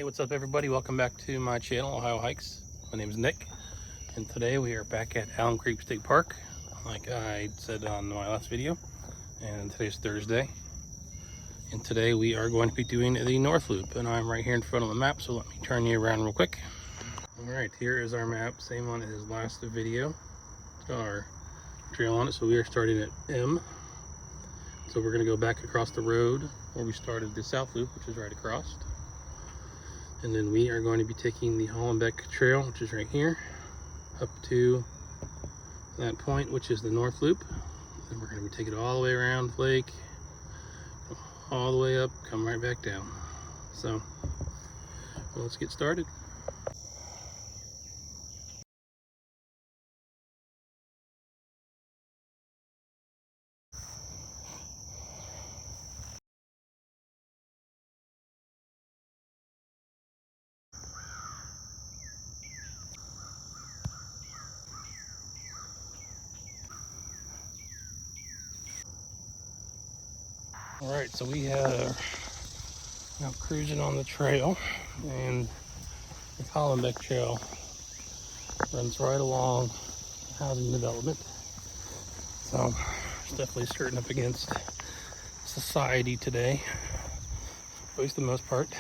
Hey, what's up everybody? Welcome back to my channel, Ohio Hikes. My name is Nick, and today we are back at Alum State Park, like I said on my last video. And today's Thursday, and today we are going to be doing the North Loop, and I'm right here in front of the map, so let me turn you around real quick. Alright, here is our map, same one as last video. It's got our trail on it, so we are starting at M. So we're going to go back across the road where we started the South Loop, which is right across. And then we are going to be taking the Alum Trail, which is right here, up to that point, which is the North Loop. Then we're going to be taking it all the way around the lake, all the way up, come right back down. So, well, let's get started. All right, so we are now cruising on the trail, and the Alum Trail runs right along housing development. So it's definitely skirting up against society today, at least the most part.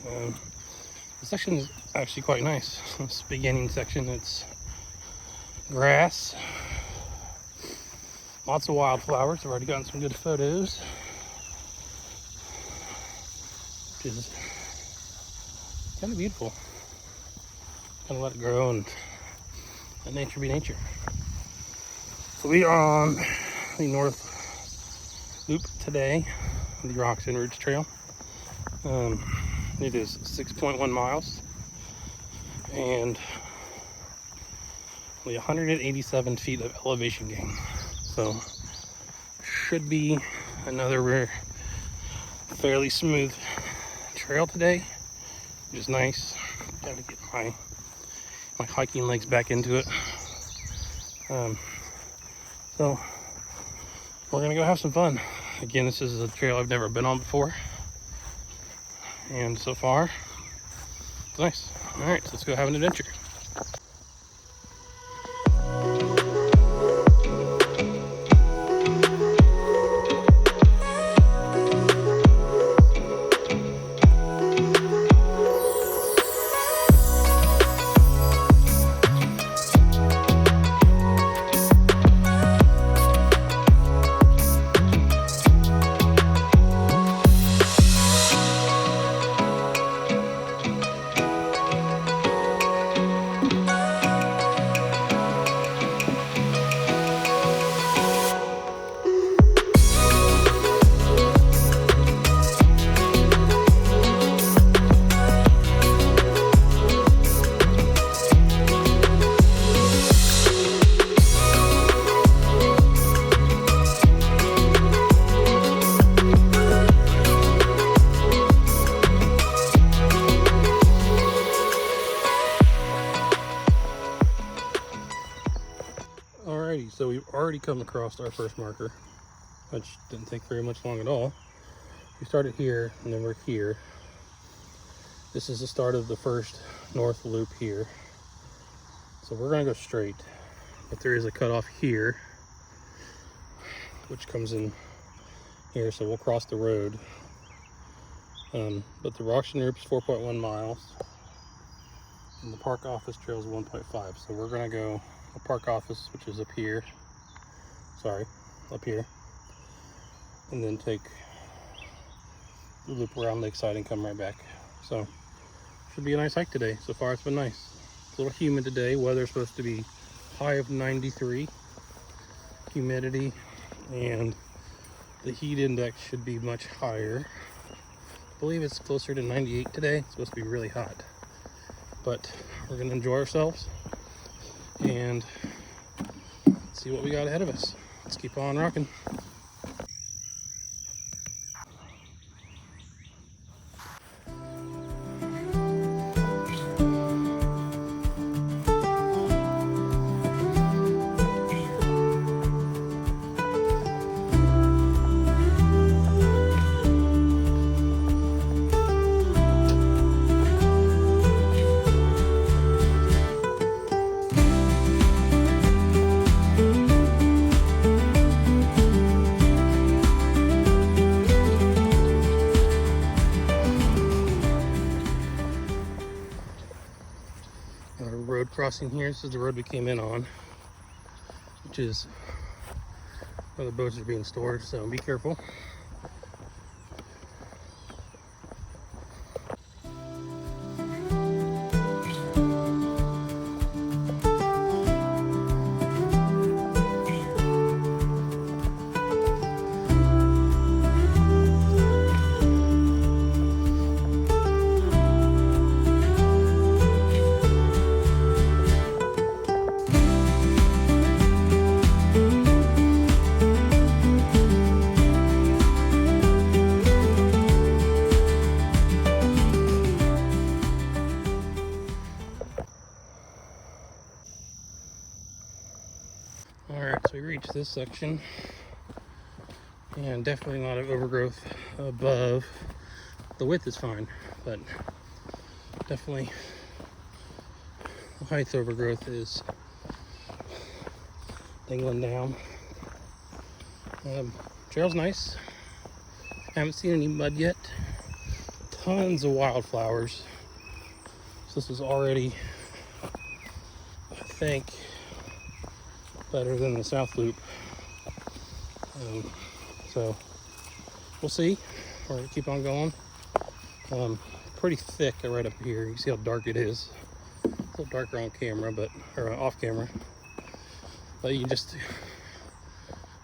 The section is actually quite nice. This beginning section, it's grass, lots of wildflowers. I've already gotten some good photos, which is kind of beautiful. Kind of let it grow and let nature be nature. So we are on the North Loop today, the Rocks and Roots Trail. It is 6.1 miles and only 187 feet of elevation gain. So should be another fairly smooth trail today, which is nice. Got to get my hiking legs back into it. So we're gonna go have some fun. Again, this is a trail I've never been on before, and so far it's nice. All right, so let's go have an adventure. Alrighty, so we've already come across our first marker, which didn't take very much long at all. We started here, and then we're here. This is the start of the first North Loop here. So we're gonna go straight, but there is a cutoff here, which comes in here, so we'll cross the road. But the Rocks and Roots is 4.1 miles, and the park office trail is 1.5. So we're gonna go the park office, which is up here, and then take the loop around Lakeside and come right back. So should be a nice hike today. So far it's been nice. It's a little humid today. Weather's supposed to be high of 93, humidity, and the heat index should be much higher. I believe it's closer to 98 today. It's supposed to be really hot, but we're gonna enjoy ourselves and see what we got ahead of us. Let's keep on rocking. road crossing here. This is the road we came in on, which is where the boats are being stored, so be careful. Alright, so we reached this section, and definitely a lot of overgrowth above. The width is fine, but definitely the height overgrowth is dangling down. Trail's nice. Haven't seen any mud yet. Tons of wildflowers. So this is already, I think, better than the South Loop. So we'll see. We're gonna keep on going. Pretty thick right up here. You see how dark it is. It's a little darker on camera, or off camera. But you just,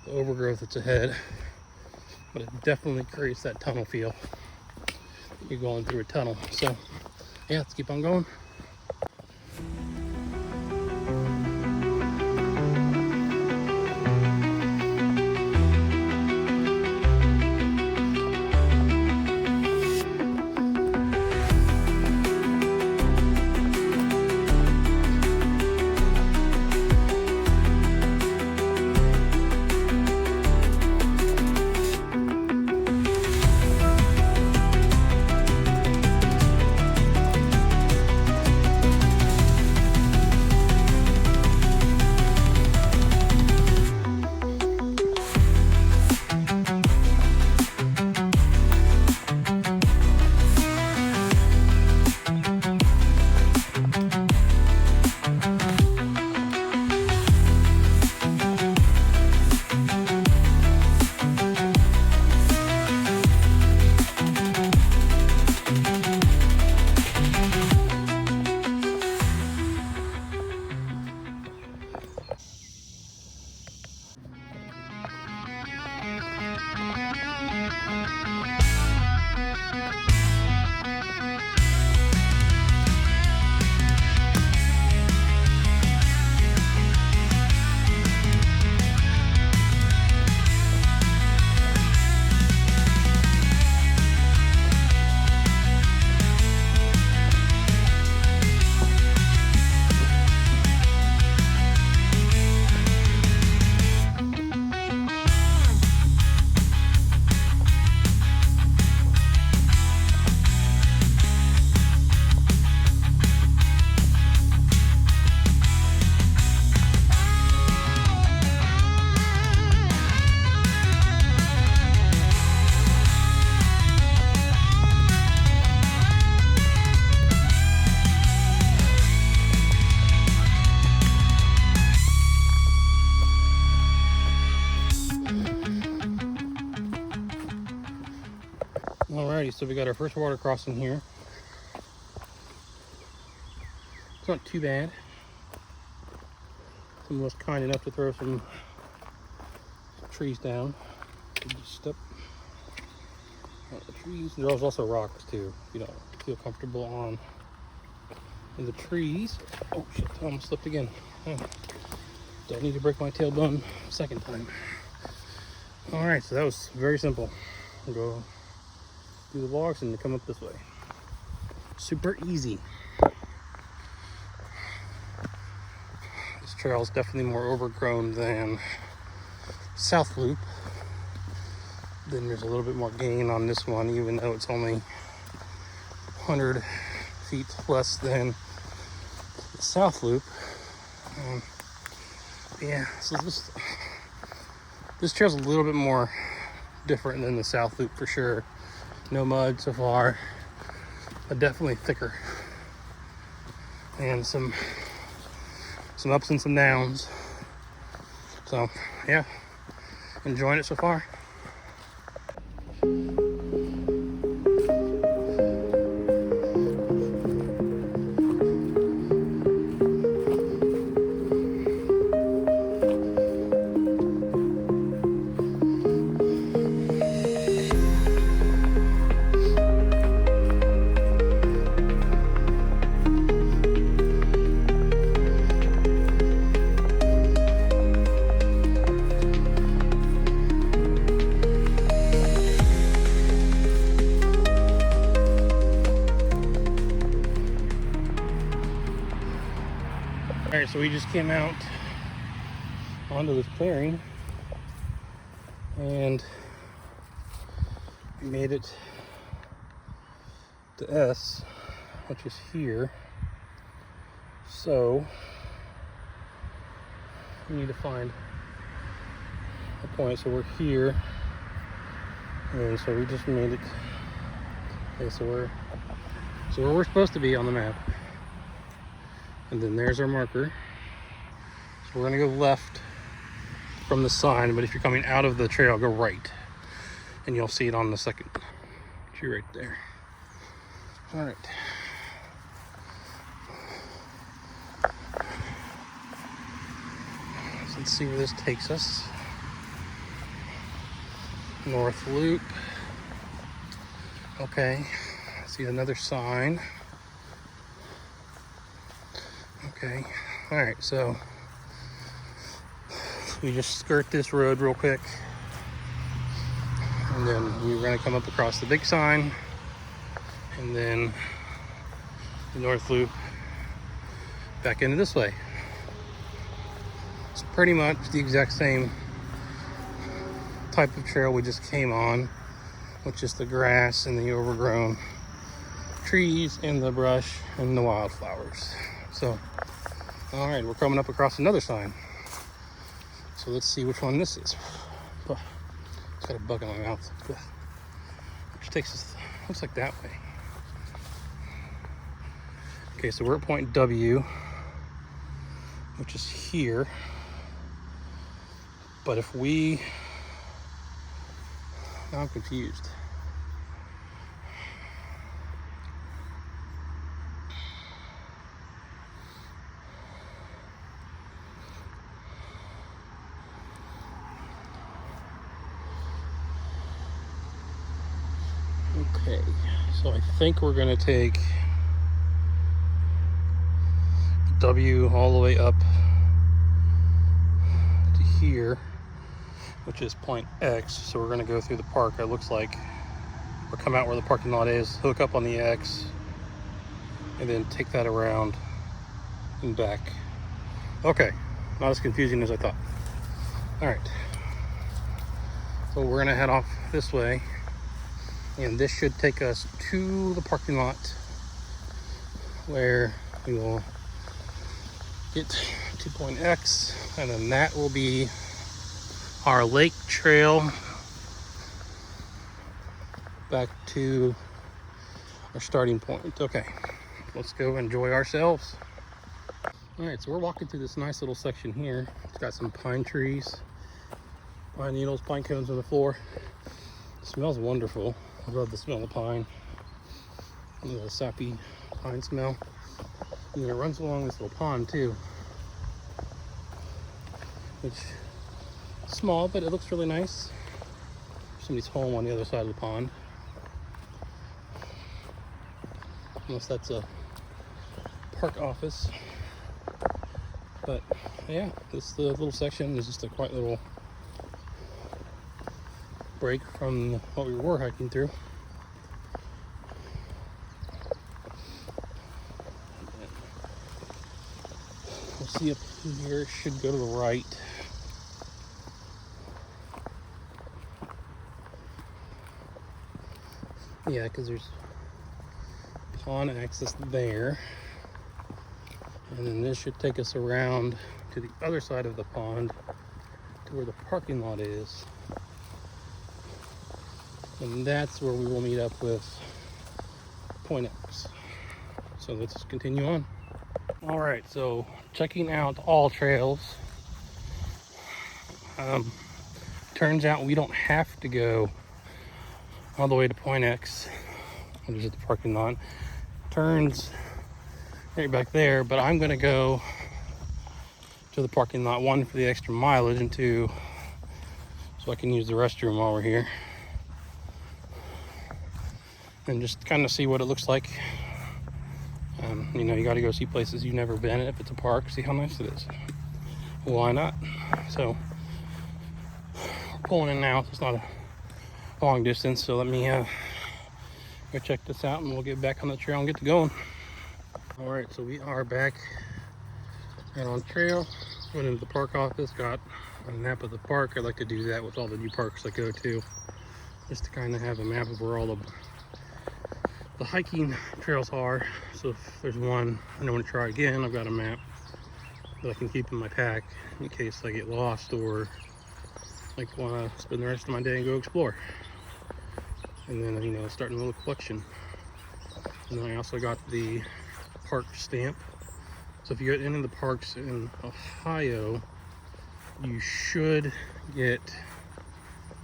the overgrowth that's ahead. But it definitely creates that tunnel feel. You're going through a tunnel. So yeah, let's keep on going. Alrighty, so we got our first water crossing here. It's not too bad. Someone was kind enough to throw some trees down. Just step on the trees. There's also rocks too, if you don't feel comfortable on in the trees. Oh shit, I almost slipped again. Oh, don't need to break my tailbone a second time. Alright, so that was very simple. We'll go through the logs and come up this way. Super easy. This trail is definitely more overgrown than South Loop. Then there's a little bit more gain on this one, even though it's only 100 feet less than the South Loop. Yeah, so this trail's a little bit more different than the South Loop for sure. No mud so far, but definitely thicker. And some some ups and some downs. So yeah, enjoying it so far. Alright, so we just came out onto this clearing and we made it to S, which is here. So we need to find a point. So we're here, and so we just made it. Okay, so where we're supposed to be on the map. And then there's our marker. So we're gonna go left from the sign, but if you're coming out of the trail, go right. And you'll see it on the second tree right there. All right. So let's see where this takes us. North Loop. Okay, see another sign. Okay, all right, so we just skirt this road real quick, and then we're gonna come up across the big sign, and then the North Loop back into this way. It's pretty much the exact same type of trail we just came on, with just the grass and the overgrown trees and the brush and the wildflowers. So, all right, we're coming up across another sign. So let's see which one this is. Oh, it's got a bug in my mouth. Which takes us, looks like that way. Okay, so we're at point W, which is here. But if we, now I'm confused. Okay, so I think we're gonna take W all the way up to here, which is point X. So we're gonna go through the park, it looks like, or come out where the parking lot is, hook up on the X, and then take that around and back. Okay, not as confusing as I thought. All right, so we're gonna head off this way. And this should take us to the parking lot where we will get to point X, and then that will be our lake trail back to our starting point. Okay, let's go enjoy ourselves. All right, so we're walking through this nice little section here. It's got some pine trees, pine needles, pine cones on the floor. It smells wonderful. I love the smell of pine, the sappy pine smell. And it runs along this little pond too, which is small, but it looks really nice. Somebody's home on the other side of the pond, unless that's a park office. But yeah, this little section is just a quiet little break from what we were hiking through. We'll see up here, it should go to the right. Yeah, because there's pond access there. And then this should take us around to the other side of the pond to where the parking lot is. And that's where we will meet up with point X. So let's continue on. All right, so checking out all trails. Turns out we don't have to go all the way to Point X, which is at the parking lot. Turns right back there, but I'm gonna go to the parking lot, one for the extra mileage, and two, so I can use the restroom while we're here. And just kind of see what it looks like. You know, you got to go see places you've never been. If it's a park, see how nice it is. Why not? So we're pulling in now. It's not a long distance, so let me go check this out, and we'll get back on the trail and get to going. All right, so we are back out on trail. Went into the park office, got a map of the park. I like to do that with all the new parks I go to, just to kind of have a map of where all the hiking trails are. So if there's one I don't want to try again, I've got a map that I can keep in my pack in case I get lost or like want to spend the rest of my day and go explore. And then, you know, starting a little collection. And then I also got the park stamp. So if you get into the parks in Ohio, you should get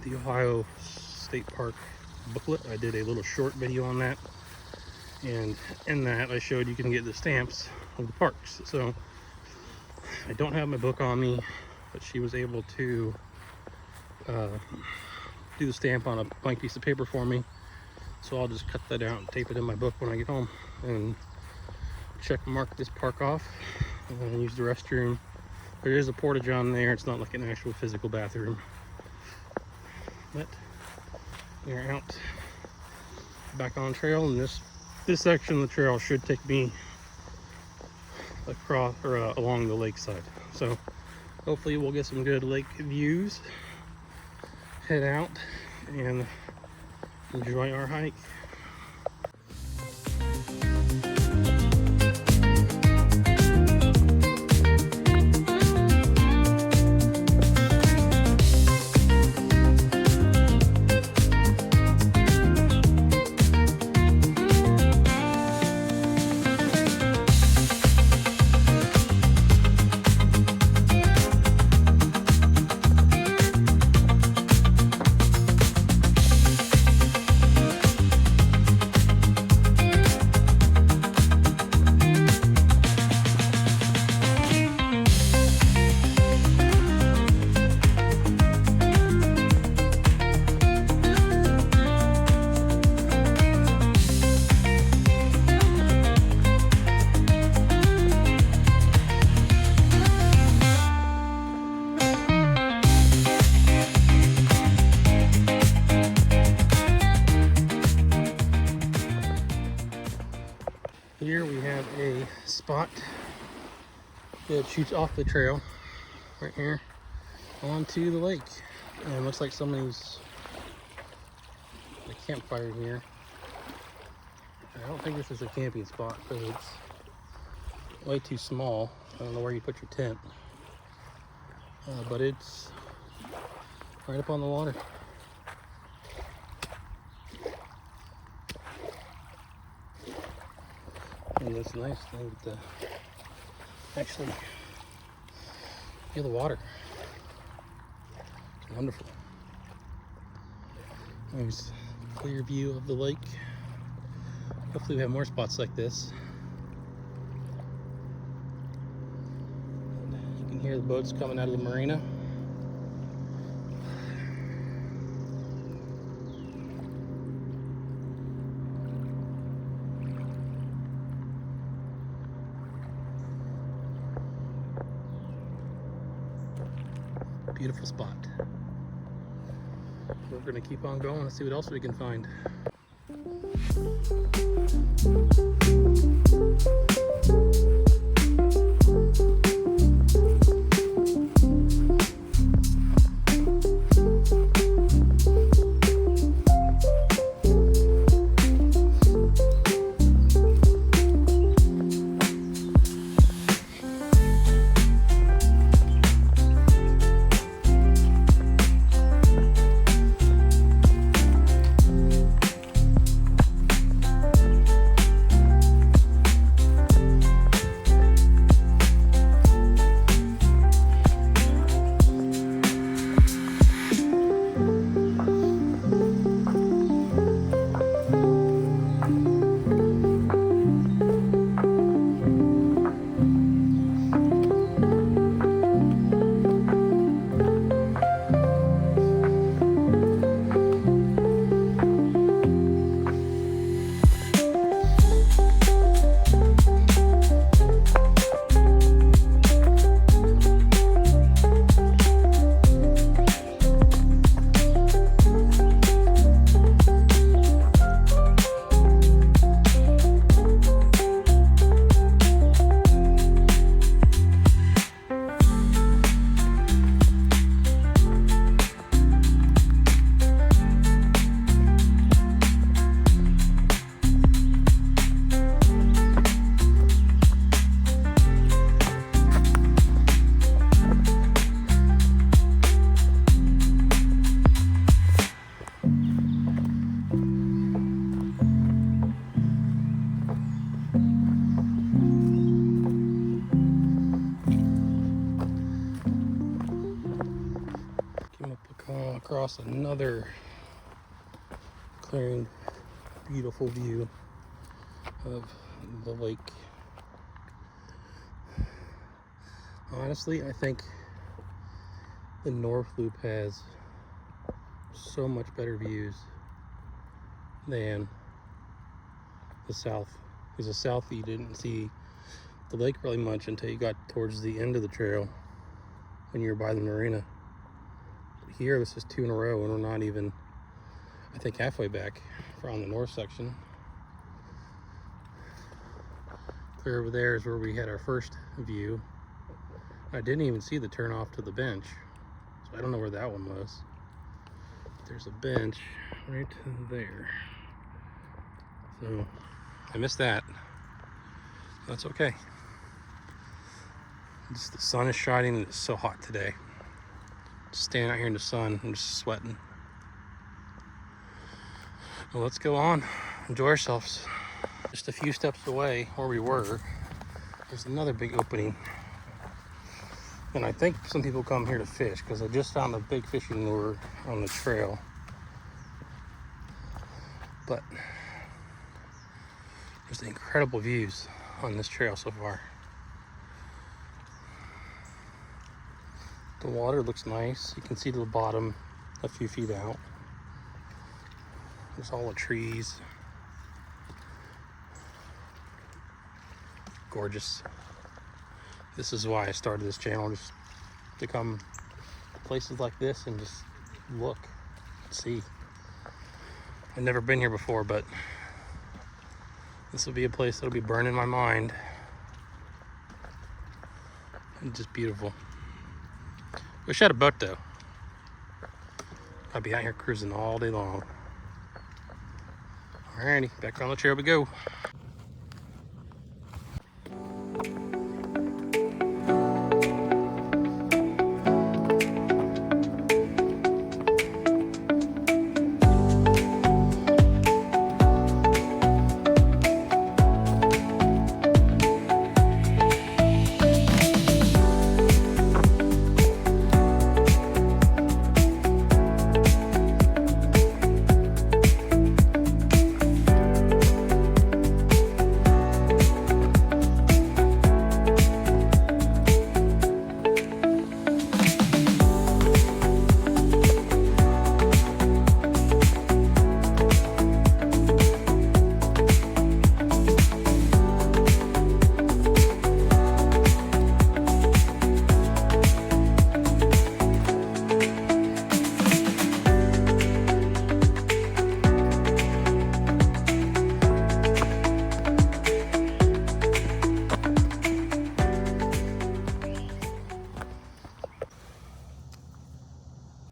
the Ohio State Park booklet. I did a little short video on that, and in that I showed you can get the stamps of the parks. So I don't have my book on me, but she was able to do the stamp on a blank piece of paper for me, so I'll just cut that out and tape it in my book when I get home and mark this park off and use the restroom. There is a porta-john there. It's not like an actual physical bathroom, but we're out back on trail, and this section of the trail should take me across or along the lakeside. So hopefully we'll get some good lake views, head out and enjoy our hike. Here we have a spot that shoots off the trail right here onto the lake, and it looks like somebody's a campfire here. I don't think this is a camping spot because it's way too small. I don't know where you put your tent, but it's right up on the water. And it's nice thing to actually feel the water. It's wonderful. There's a clear view of the lake. Hopefully we have more spots like this. And you can hear the boats coming out of the marina. Beautiful spot. We're going to keep on going and see what else we can find. across another clearing, beautiful view of the lake. Honestly, I think the North Loop has so much better views than the South. Because the South, you didn't see the lake really much until you got towards the end of the trail when you were by the marina. But here, this is 2 in a row, and we're not even, I think, halfway back from the north section. Clear over there is where we had our first view. I didn't even see the turn off to the bench, so I don't know where that one was. There's a bench right there. So I missed that. That's okay. Just the sun is shining and it's so hot today. Just standing out here in the sun, I'm just sweating. Well, let's go on, enjoy ourselves. Just a few steps away where we were, there's another big opening. And I think some people come here to fish because I just found a big fishing lure on the trail. But there's incredible views on this trail so far. The water looks nice. You can see to the bottom a few feet out. There's all the trees. Gorgeous. This is why I started this channel, just to come to places like this and just look and see. I've never been here before, but this will be a place that'll be burned in my mind. It's just beautiful. Wish I had a boat though. I'd be out here cruising all day long. Alrighty, back on the trail we go.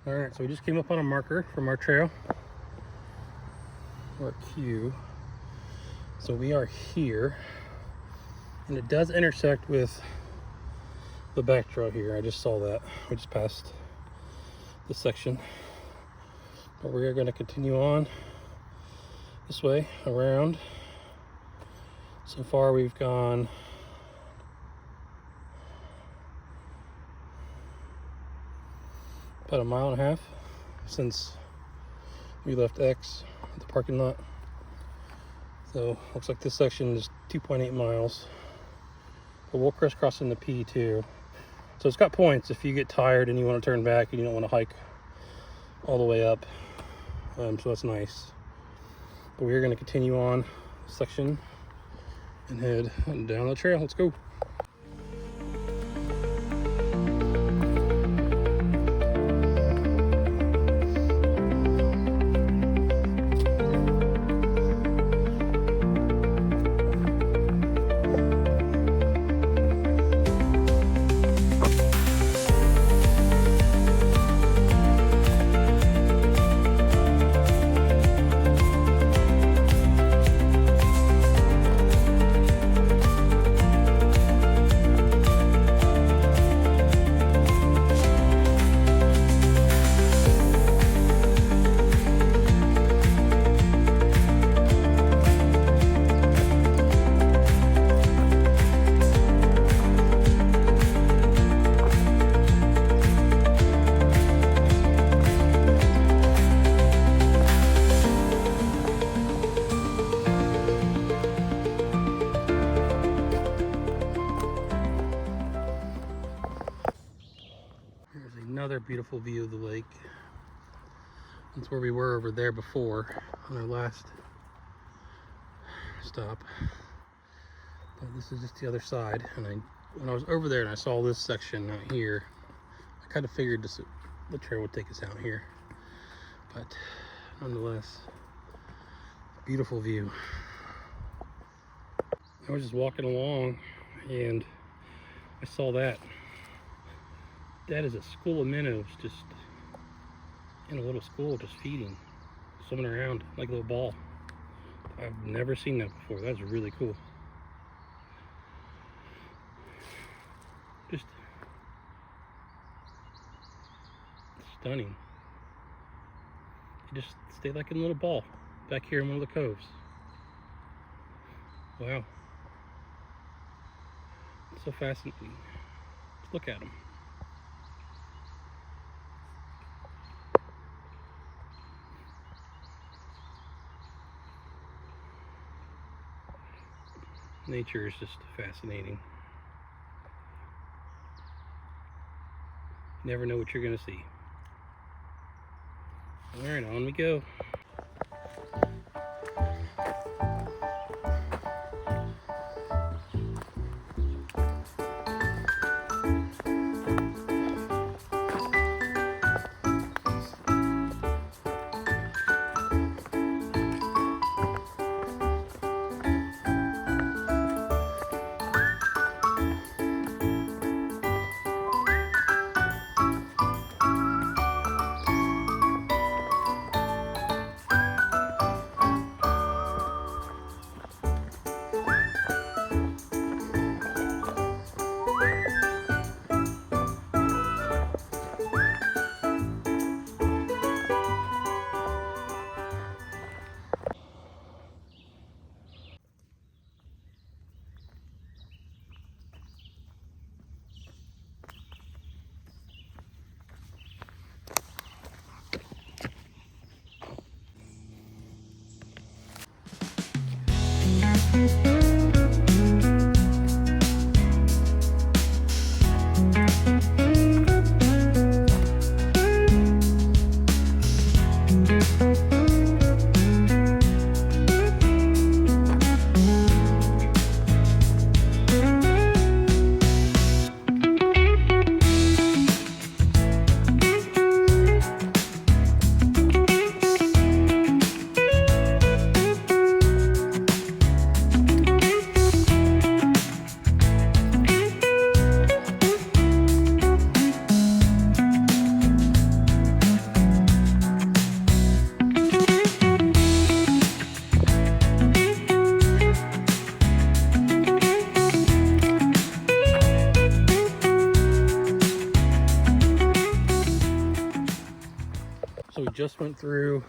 Alright, so we just came up on a marker from our trail, or Q. So we are here, and it does intersect with the back trail here. I just saw that. We just passed this section. But we are going to continue on this way, around. So far we've gone about 1.5 miles since we left X at the parking lot. So looks like this section is 2.8 miles. But we'll crisscross into P too. So it's got points if you get tired and you want to turn back and you don't want to hike all the way up. So that's nice. But we're going to continue on this section and head down the trail. Let's go. another beautiful view of the lake. That's where we were over there before on our last stop. But this is just the other side. And when I was over there and I saw this section out here, I kind of figured the trail would take us out here. But nonetheless, beautiful view. I was just walking along and I saw that. That is a school of minnows just in a little school, just feeding, swimming around like a little ball. I've never seen that before. That's really cool. Just stunning. You just stay like in a little ball back here in one of the coves. Wow. It's so fascinating. Let's look at them. Nature is just fascinating. You never know what you're going to see. Alright, on we go. So we just went through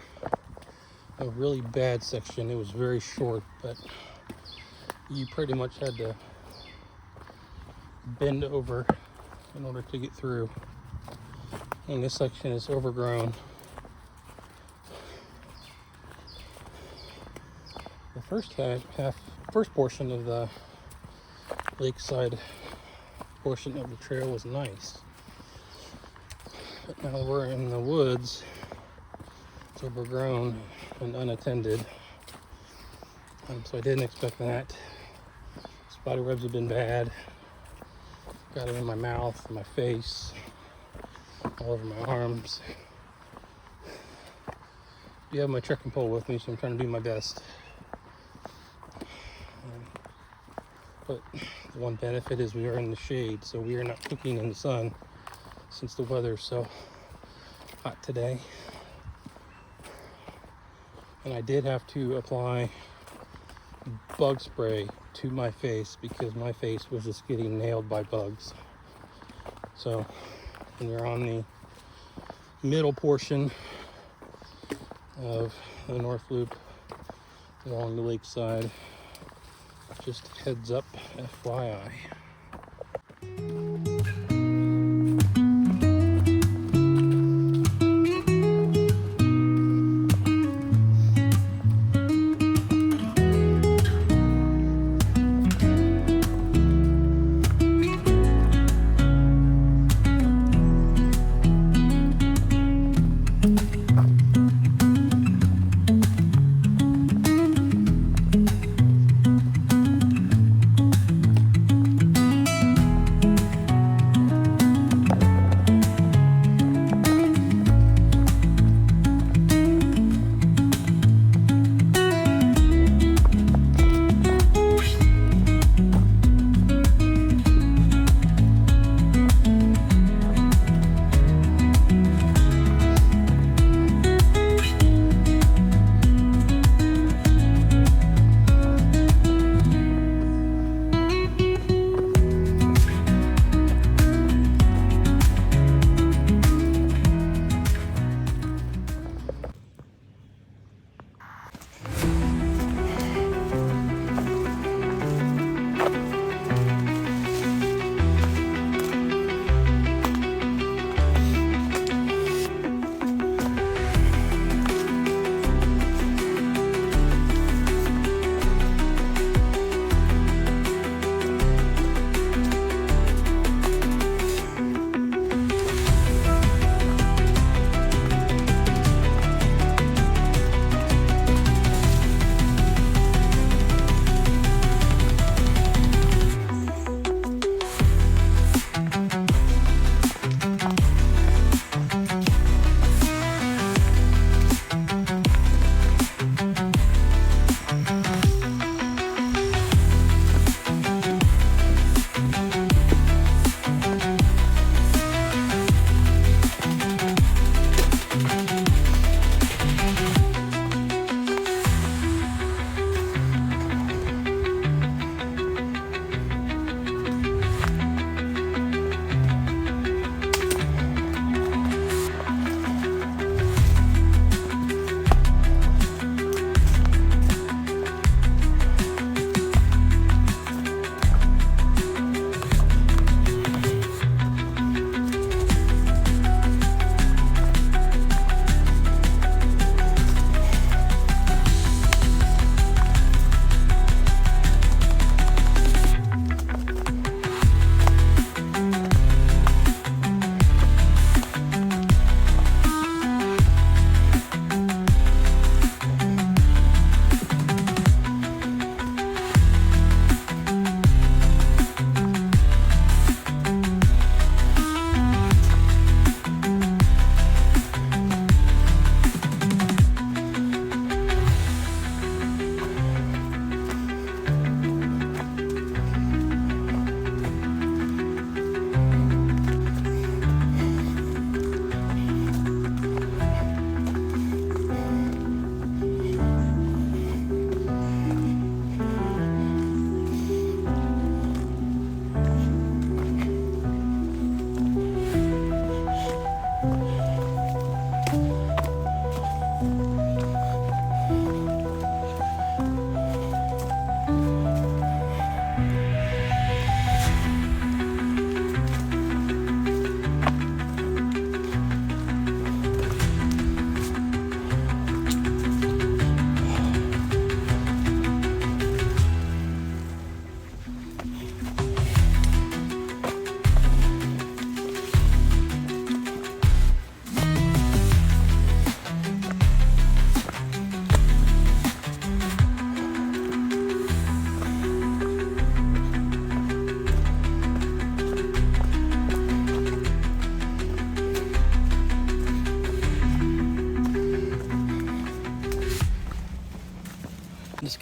a really bad section. It was very short, but you pretty much had to bend over in order to get through. And this section is overgrown. The first portion of the lakeside portion of the trail was nice. But now that we're in the woods, it's overgrown and unattended. So I didn't expect that. Spider webs have been bad. Got it in my mouth, my face, all over my arms. I have my trekking pole with me, so I'm trying to do my best. But the one benefit is we are in the shade, so we are not cooking in the sun since the weather's so hot today. And I did have to apply bug spray to my face because my face was just getting nailed by bugs. So when you're on the middle portion of the North Loop along the lakeside, just heads up, FYI.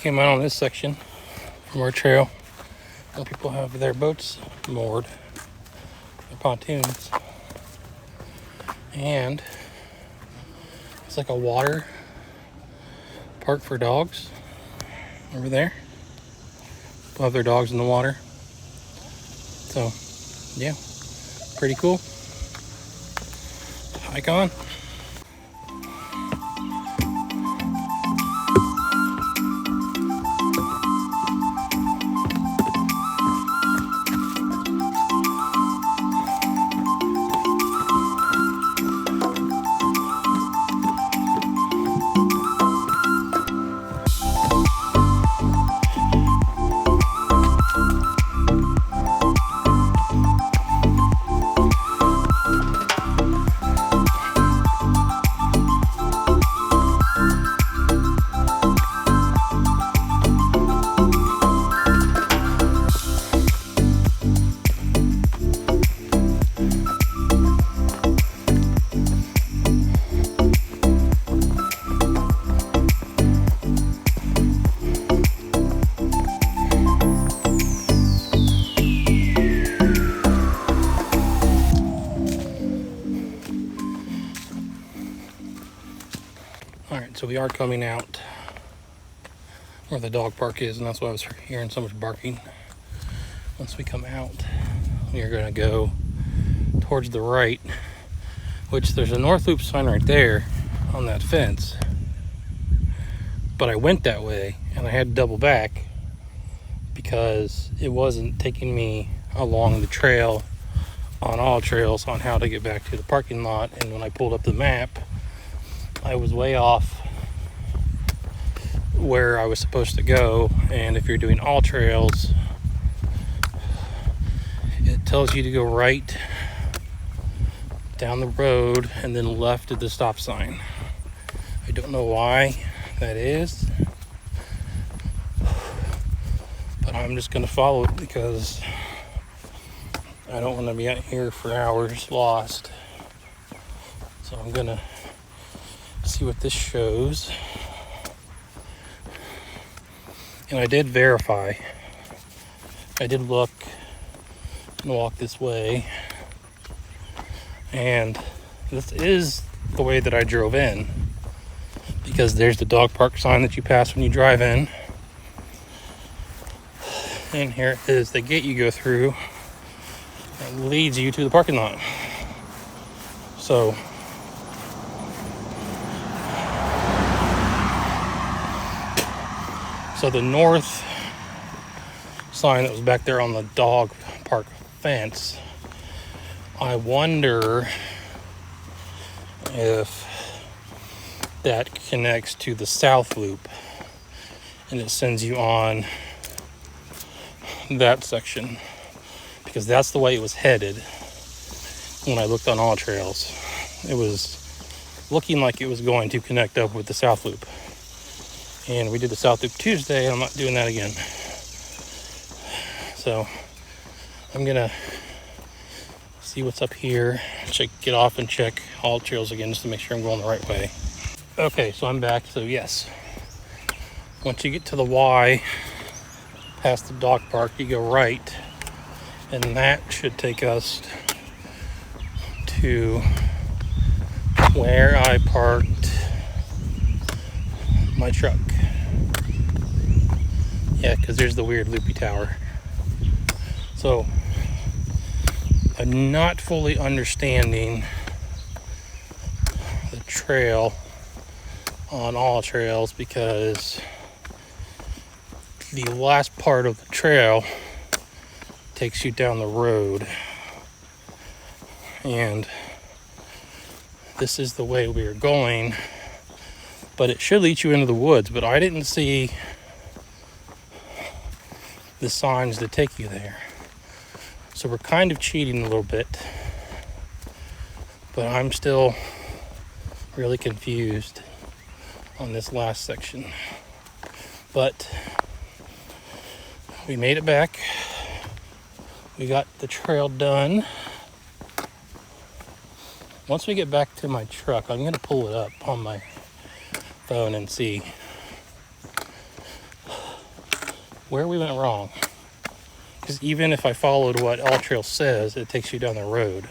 Came out on this section from our trail. Some people have their boats moored, their pontoons, and it's like a water park for dogs over there. People have their dogs in the water. So, yeah, pretty cool. Hike on. Alright, so we are coming out where the dog park is, and that's why I was hearing so much barking. Once we come out, we are going to go towards the right, which there's a North Loop sign right there on that fence. But I went that way, and I had to double back because it wasn't taking me along the trail on all trails on how to get back to the parking lot. And when I pulled up the map, I was way off where I was supposed to go. And if you're doing all trails, it tells you to go right down the road and then left at the stop sign. I don't know why that is, but I'm just going to follow it because I don't want to be out here for hours lost. So I'm going to see what this shows. And I did verify. I did look and walk this way. And this is the way that I drove in, because there's the dog park sign that you pass when you drive in. And here is the gate you go through that leads you to the parking lot. So the north sign that was back there on the dog park fence, I wonder if that connects to the south loop and it sends you on that section, because that's the way it was headed when I looked on all trails. It was looking like it was going to connect up with the south loop. And we did the south loop Tuesday, and I'm not doing that again. So I'm gonna see what's up here, get off and check all trails again just to make sure I'm going the right way. Okay, so I'm back. So yes, once you get to the Y past the dog park, you go right, and that should take us to where I parked my truck. Yeah, because there's the weird loopy tower. So I'm not fully understanding the trail on all trails, because the last part of the trail takes you down the road, and this is the way we are going, but it should lead you into the woods, but I didn't see the signs that take you there. So we're kind of cheating a little bit, but I'm still really confused on this last section. But we made it back. We got the trail done. Once we get back to my truck, I'm going to pull it up on my phone and see where we went wrong. Because even if I followed what All Trail says, it takes you down the road.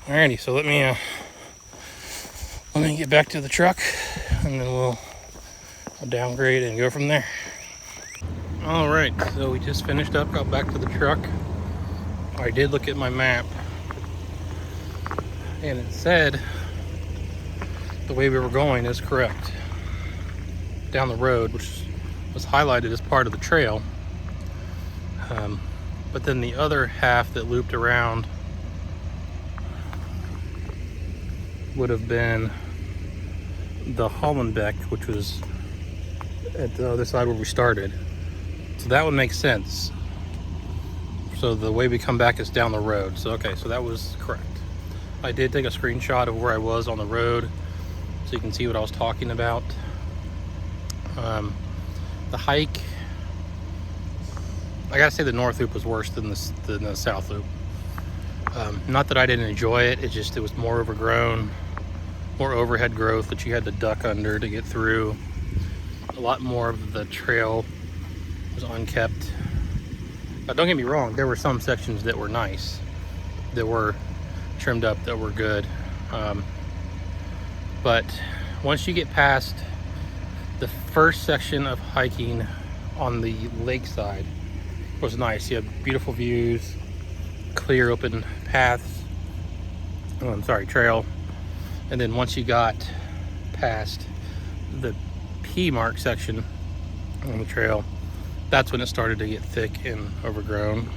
Alrighty, so let me get back to the truck, and then I'll downgrade and go from there. All right, so we just finished up, got back to the truck. I did look at my map, and it said the way we were going is correct. Down the road, which was highlighted as part of the trail. But then the other half that looped around would have been the Hollenbeck, which was at the other side where we started. So that would make sense. So the way we come back is down the road. So okay, so that was correct. I did take a screenshot of where I was on the road so you can see what I was talking about. The hike, I gotta say the north loop was worse than the south loop. Not that I didn't enjoy it, it was more overgrown, more overhead growth that you had to duck under to get through. A lot more of the trail was unkept. Now, don't get me wrong, there were some sections that were nice, that were trimmed up, that were good. But once you get past the first section of hiking on the lakeside was nice. You had beautiful views, clear open paths, trail. And then once you got past the P mark section on the trail, that's when it started to get thick and overgrown.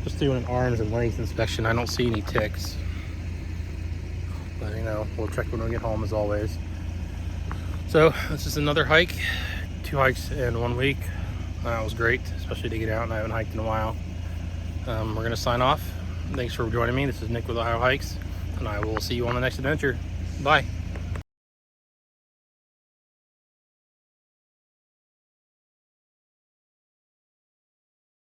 Just doing an arms and length inspection, I don't see any ticks. But we'll check when we get home as always. So this is another hike, 2 hikes in 1 week. It was great, especially to get out, and I haven't hiked in a while. We're gonna sign off. Thanks for joining me. This is Nick with Ohio Hikes, and I will see you on the next adventure. Bye.